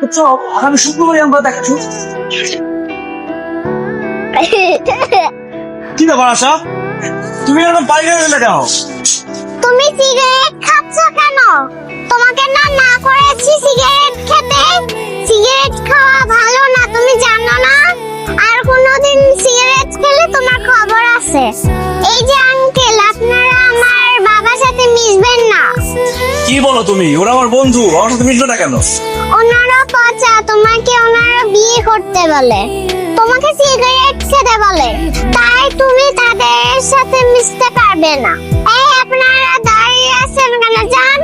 তো আগামী শুক্রবারই আমরা দেখাচ্ছি। কি ব্যাপার আশা, তুমি এরকম বাইরে গেলে কেন? তুমি সিগারেট খাচ্ছ কেন? তোমাকে না না করেছি সিগারেট খেতে। সিগারেট খাওয়া ভালো না, তুমি জানো না? আর কোনোদিন সিগারেট খেলে তোমার খবর আছে। এই যে আঙ্কেল, আপনারা আমার বাবার সাথে মিশবেন না। কি বলো তুমি? ওরা আমার বন্ধু, আমার সাথে মিশবে না কেন? ওনারা পচা, তোমাকে ওনারা বিয়ে করতে বলে, তোমাকে সিগারেট খেতে বলে, তাই তুমি তাদের সাথে মিশতে পারবে না। এই আপনারা দাঁড়িয়ে আছেন কেন? যান,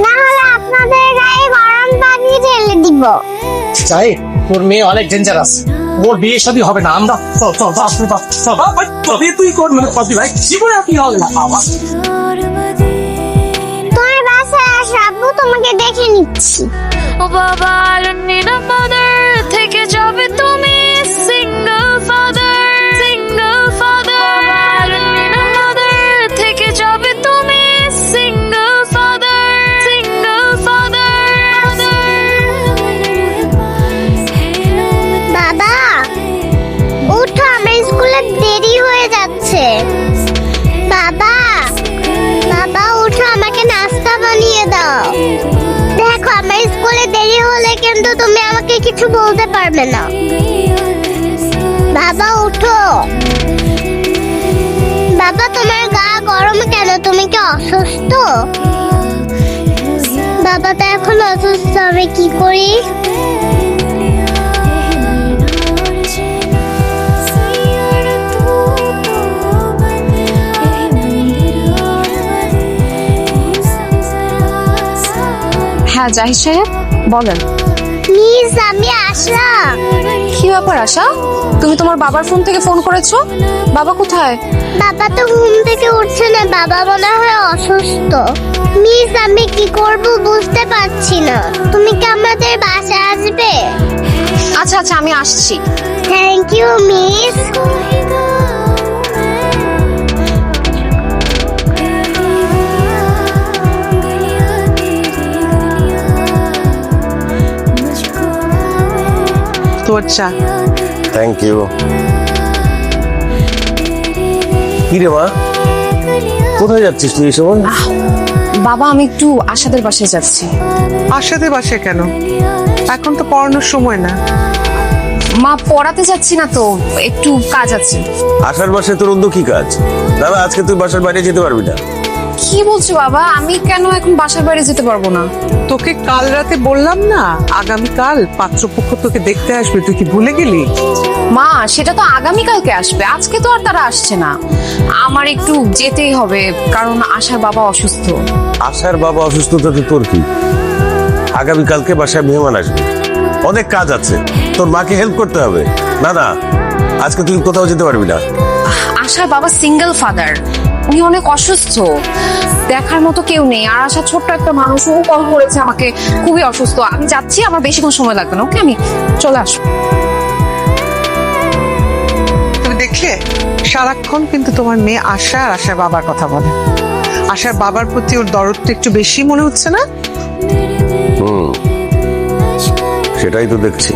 না হলে আপনাদের গায়ে গরম পানি ঢেলে দিব। চাই তোর মেয়ে অনেক ডেঞ্জারাস, ওর বিয়ে শাদী হবে না। আমরা চল চল তুই কর, মানে কবি ভাই জীবনে আপনি হবে না বাবা। তোমার বাসায় আসো, আব্বু তোমাকে দেখে নিচ্ছি। ও বাবা, মাদার থেকে যাবে তুমি single father, single father, mother থেকে যাবে তুমি সিঙ্গেল ফাদার, সিঙ্গেল ফাদার। বাবা উঠো, আমার স্কুলে দেরি হয়ে যাচ্ছে। বাবা, বাবা উঠো, আমাকে নাস্তা বানিয়ে দাও। দেখো, আমার স্কুলে দেরি হলে কিন্তু তুমি আমাকে কিছু বলতে পারবে না। বাবা উঠো। বাবা, তোমার গা গরম কেন? তুমি কি অসুস্থ? বাবা তো এখন অসুস্থ, আমি কি করি? হ্যাঁ জাহিদ সাহেব বলেন। প্লিজ, আমি আসলাম। কি ব্যাপার আশা, তুমি তোমার বাবার ফোন থেকে ফোন করেছো? বাবা কোথায়? বাবা তো ঘুম থেকে উঠছে না, বাবা মনে হয় অসুস্থ। মিস, আমি কি করব বুঝতে পারছি না। তুমি কি আমাদের বাসায় আসবে? আচ্ছা আচ্ছা আমি আসছি। Thank you miss. তোর চা। Thank you. কি রে মা, কোথায় যাচ্ছিস তুই এই সময়? বাবা আমি একটু আশাদের বাসায় যাচ্ছি। আশাদের বাসে কেন? এখন তো পড়ানোর সময় না। মা পড়াতে যাচ্ছি না তো, একটু কাজ আছে। আসার মাসে তোর অন্য কি কাজ? দাদা আজকে তুই বাসার বাইরে যেতে পারবি না। কি বলছো বাবা, আমি কেন এখন বাসার বাইরে যেতে পারবো না? তোকে কাল রাতে বললাম না আগামীকাল পাত্রপক্ষ তোকে দেখতে আসবে, তুই কি ভুলে গেলি? মা সেটা তো আগামীকালকে আসবে, আজকে তো আর তারা আসছে না। আমার একটু যেতেই হবে, কারণ আশার বাবা অসুস্থ। আশার বাবা অসুস্থতাতে তোর কি? আগামীকালকে বাসায় মেহমান আসবে, অনেক কাজ আছে, তোর মাকে হেল্প করতে হবে। না না, আজকে তুই কোথাও যেতে পারবি না। আশার বাবা সিঙ্গেল ফাদার, উনি অনেক অসুস্থ, দেখার মতো কেউ নেই। আর আশা ছোট্ট একটা মানুষ, ও কল করেছে আমাকে, খুবই অসুস্থ। আমি যাচ্ছি, আমার বেশিক্ষণ সময় লাগবে না। ওকে, আমি চলে আসবো। তুমি দেখলে সারাক্ষণ কিন্তু তোমার মেয়ে আশা আর আশার বাবার কথা বলে। আশার বাবার প্রতি ওর দরদটা একটু বেশি মনে হচ্ছে না? সেটাই তো দেখছি।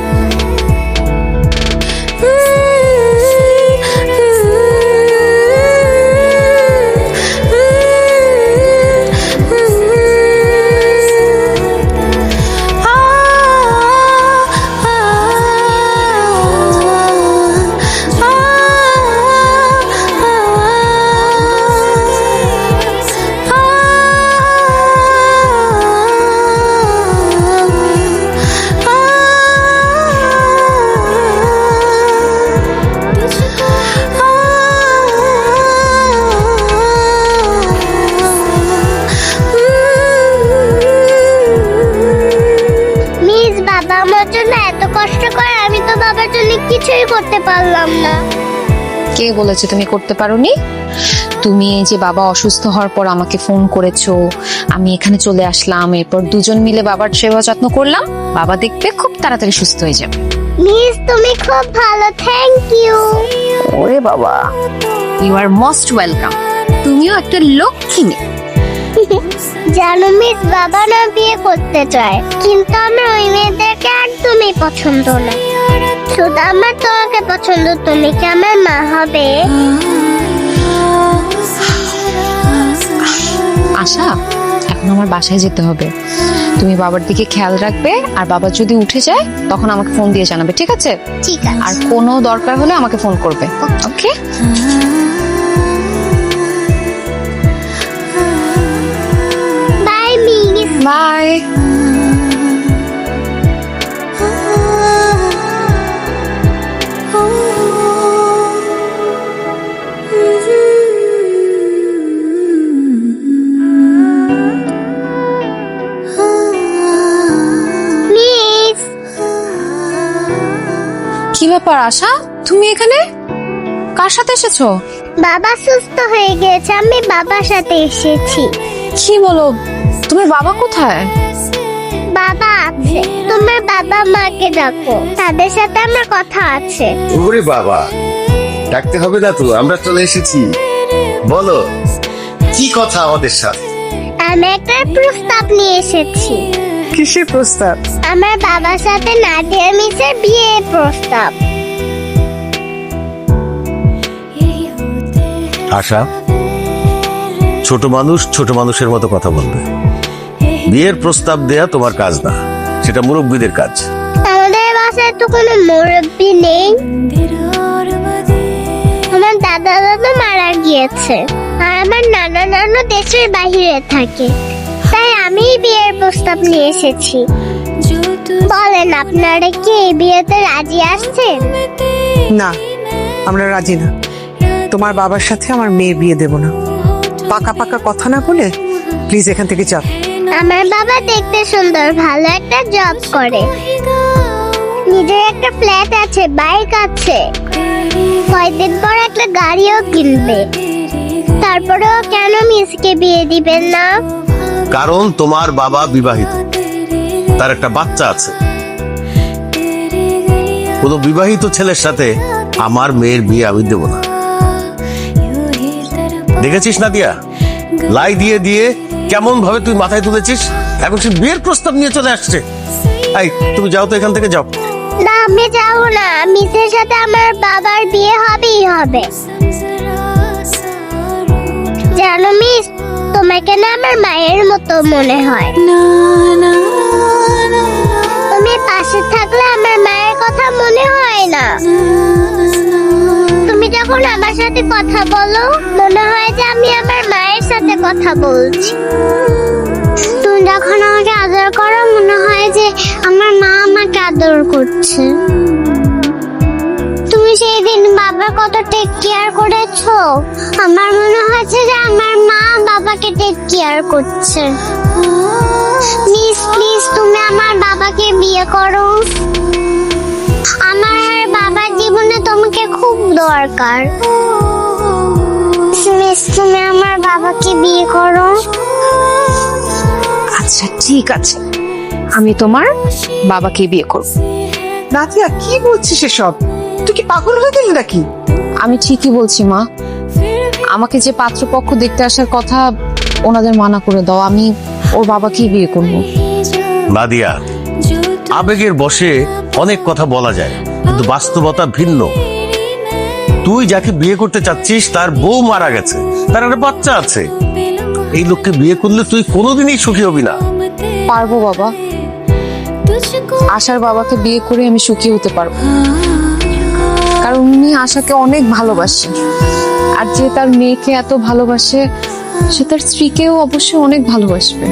কিছুই করতে পারলাম না। কে বলেছে তুমি করতে পারোনি? তুমি এই যে বাবা অসুস্থ হওয়ার পর আমাকে ফোন করেছো, আমি এখানে চলে আসলাম, এরপর দুজন মিলে বাবার সেবা যত্ন করলাম। বাবা দেখবে খুব তাড়াতাড়ি সুস্থ হয়ে যাবে। মিস, তুমি খুব ভালো, থ্যাংক ইউ। ওরে বাবা, ইউ আর মোস্ট ওয়েলকাম। তুমিও একটা লক্ষ্মী মেয়ে। জানো মিস, বাবা না বিয়ে করতে চায়, কিন্তু আমি ওই মেয়েদেরকে আর পছন্দ না, শুধু আমার তোমাকে পছন্দ। তুমি কি আমার মা হবে? আশা, এখন আমার বাসায় যেতে হবে। তুমি বাবার দিকে খেয়াল রাখবে, আর বাবা যদি উঠে যায় তখন আমাকে ফোন দিয়ে জানাবে, ঠিক আছে? ঠিক আর আছে। কোনো দরকার হলে আমাকে ফোন করবে, okay? Bye miss. Bye. Miss, কি ব্যাপার আশা, তুমি এখানে কার সাথে এসেছো? বাবা সুস্থ হয়ে গেছে, আমি বাবার সাথে এসেছি। কি বলো, তোমার বাবা কোথায়? বাবা আছে, তোমার বাবা মাকে ডাকো, তাদের সাথে আমার কথা আছে। ওরে বাবা, ডাকতে হবে না তো, আমরা চলে এসেছি। বলো কি কথা আমাদের সাথে? আমি একটা প্রস্তাব নিয়ে এসেছি। কিসের প্রস্তাব? আমার বাবার সাথে নাদিয়া মিসের বিয়ের প্রস্তাব। আশা, ছোট মানুষ ছোট মানুষের মতো কথা বলবে। বিয়ের প্রস্তাব দেয়া তোমার কাজ না, সেটা মুরব্বীদের কাজ। আমাদের বাসায় তো কোনো মুরব্বি নেই, আমার দাদা দাদা মারা গিয়েছে, আর আমার নানা নানু দেশের বাইরে থাকে, তাই আমি বিয়ের প্রস্তাব নিয়ে এসেছি। বলেন, আপনারা কি এই বিয়েতে রাজি আসছেন? না, আমরা রাজি না। তোমার বাবার সাথে আমার মেয়ের বিয়ে দেব না। পাকা পাকা কথা না বলে প্লিজ এখান থেকে যাও। আমার বাবা দেখতে সুন্দর, ভালো একটা জব করে, নিজের একটা ফ্ল্যাট আছে, বাইক আছে, কয়েকদিন পর একটা গাড়িও কিনবে। তারপরেও কেন মিসকে বিয়ে দিবেন না? কারণ তোমার বাবা বিবাহিত, তার একটা বাচ্চা আছে। কোনো বিবাহিত ছেলের সাথে আমার মেয়ের বিয়ে আমি দেব না। দেখেছিস না দিয়া, লাই দিয়ে দিয়ে কেমন ভাবে তুই মাথায় তুলেছিস, এখন সে বিয়ের প্রস্তাব নিয়ে চলে আসছে। এই তুমি যাও তো, এখান থেকে যাও। না, আমি যাবো না, মিসের সাথে আমার বাবার বিয়ে হবেই হবে। জানো মিস, তোমাকে না আমার মায়ের মতো মনে হয়। তুমি পাশে থাকলে আমার মায়ের কথা মনে হয় না। তুমি যখন আমার সাথে কথা বলো, মনে হয় যে আমি আমার মায়ের সাথে কথা বলছি। তুমি যখন আমাকে আদর করো, মনে হয় যে আমার মা আমাকে আদর করছে। তুমি সেই দিন বাবার কত টেক কেয়ার করেছো, আমার মনে হচ্ছে যে আমার মা বাবাকে টেক কেয়ার করছে। প্লিজ প্লিজ, তুমি আমার বাবাকে বিয়ে করো। আমার বাবার জীবনে তোমাকে খুব দরকার। মিস, তুমি আমার বাবাকে বিয়ে করো। আচ্ছা ঠিক আছে, আমি তোমার বাবাকে বিয়ে করব। নাদিয়া, কি বলছিস এসব? তুই কি পাগল হয়ে গেলি নাকি? আমি ঠিকই বলছি মা, আমাকে যে পাত্রপক্ষ দেখতে আসার কথা, ওনাদের মানা করে দাও, আমি ওর বাবাকেই বিয়ে করব। নাদিয়া, আবেগের বশে অনেক কথা বলা যায়, কিন্তু বাস্তবতা ভিন্ন। তুই যাকে বিয়ে করতে চাচ্ছিস তার বউ মারা গেছে, তার একটা বাচ্চা আছে। এই লোককে বিয়ে করলে তুই কোনোদিনই সুখী হবি না। পারবো বাবা, আশার বাবাকে বিয়ে করে আমি সুখী হতে পারবো, কারণ উনি আশাকে অনেক ভালোবাসে, আর যে তার মেয়েকে এত ভালোবাসে, সে তার স্ত্রীকেও অবশ্যই অনেক ভালোবাসবে।